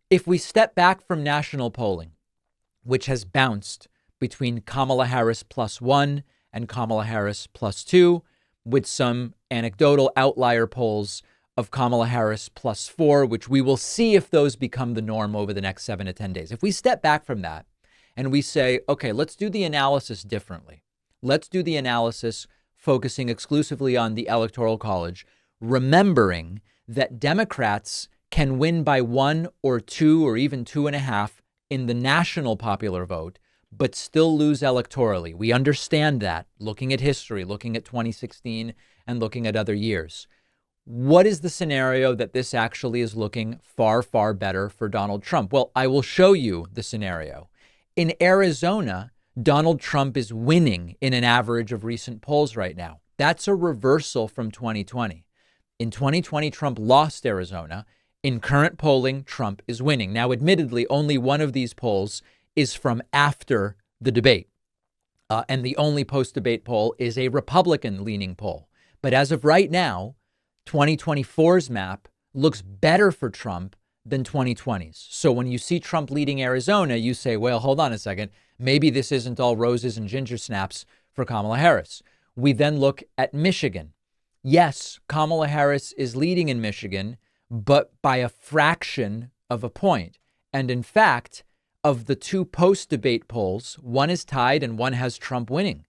If we step back from national polling, which has bounced between Kamala Harris +1 and Kamala Harris +2, with some anecdotal outlier polls of Kamala Harris +4, which we will see if those become the norm over the next 7 to 10 days. If we step back from that and we say, okay, let's do the analysis differently. Let's do the analysis focusing exclusively on the Electoral College, remembering that Democrats can win by 1 or 2 or even 2.5 in the national popular vote, but still lose electorally. We understand that, looking at history, looking at 2016 and looking at other years. What is the scenario that this actually is looking far, far better for Donald Trump? Well, I will show you the scenario. In Arizona, Donald Trump is winning in an average of recent polls right now. That's a reversal from 2020. In 2020, Trump lost Arizona. In current polling, Trump is winning. Now, admittedly, only one of these polls is from after the debate. And the only post-debate poll is a Republican-leaning poll. But as of right now, 2024's map looks better for Trump than 2020's. So when you see Trump leading Arizona, you say, well, hold on a second. Maybe this isn't all roses and ginger snaps for Kamala Harris. We then look at Michigan. Yes, Kamala Harris is leading in Michigan, but by a fraction of a point. And in fact, of the two post-debate polls, one is tied and one has Trump winning.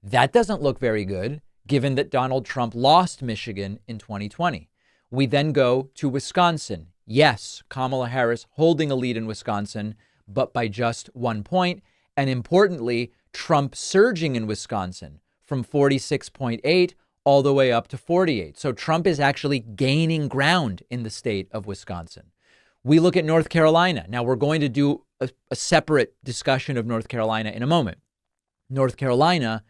That doesn't look very good, given that Donald Trump lost Michigan in 2020. We then go to Wisconsin. Yes, Kamala Harris holding a lead in Wisconsin, but by just 1 point. And importantly, Trump surging in Wisconsin from 46.8 all the way up to 48. So Trump is actually gaining ground in the state of Wisconsin. We look at North Carolina. Now, we're going to do a separate discussion of North Carolina in a moment. North Carolina,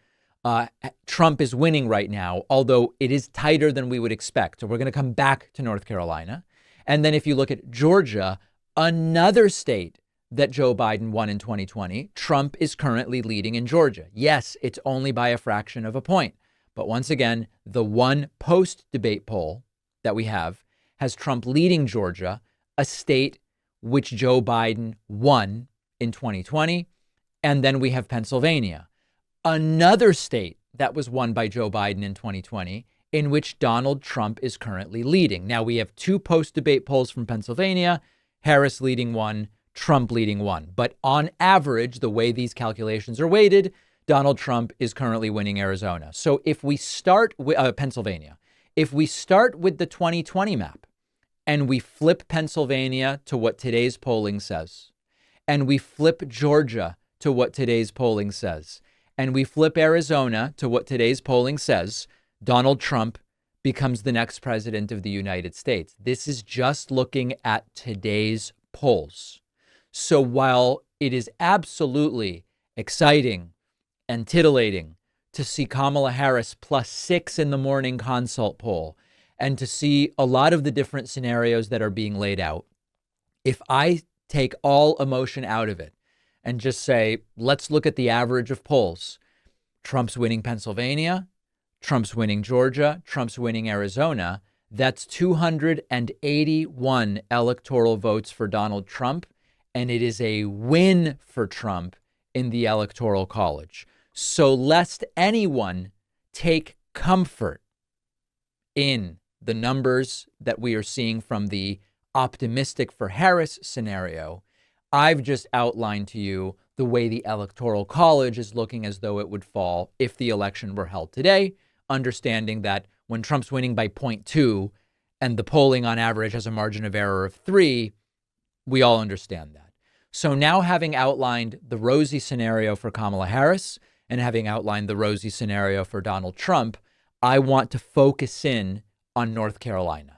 Trump is winning right now, although it is tighter than we would expect. So we're going to come back to North Carolina. And then if you look at Georgia, another state that Joe Biden won in 2020, Trump is currently leading in Georgia. Yes, it's only by a fraction of a point. But once again, the one post-debate poll that we have has Trump leading Georgia, a state which Joe Biden won in 2020. And then we have Pennsylvania, another state that was won by Joe Biden in 2020, in which Donald Trump is currently leading. Now, we have two post-debate polls from Pennsylvania, Harris leading one, Trump leading one. But on average, the way these calculations are weighted, Donald Trump is currently winning Arizona. So if we start with Pennsylvania, if we start with the 2020 map and we flip Pennsylvania to what today's polling says, and we flip Georgia to what today's polling says, and we flip Arizona to what today's polling says, Donald Trump becomes the next president of the United States. This is just looking at today's polls. So while it is absolutely exciting and titillating to see Kamala Harris +6 in the morning consult poll and to see a lot of the different scenarios that are being laid out, if I take all emotion out of it and just say, let's look at the average of polls, Trump's winning Pennsylvania, Trump's winning Georgia, Trump's winning Arizona, that's 281 electoral votes for Donald Trump, and it is a win for Trump in the Electoral College. So lest anyone take comfort in the numbers that we are seeing from the optimistic for Harris scenario, I've just outlined to you the way the Electoral College is looking as though it would fall if the election were held today, understanding that when Trump's winning by 0.2 and the polling on average has a margin of error of 3, we all understand that. So now, having outlined the rosy scenario for Kamala Harris and having outlined the rosy scenario for Donald Trump, I want to focus in on North Carolina.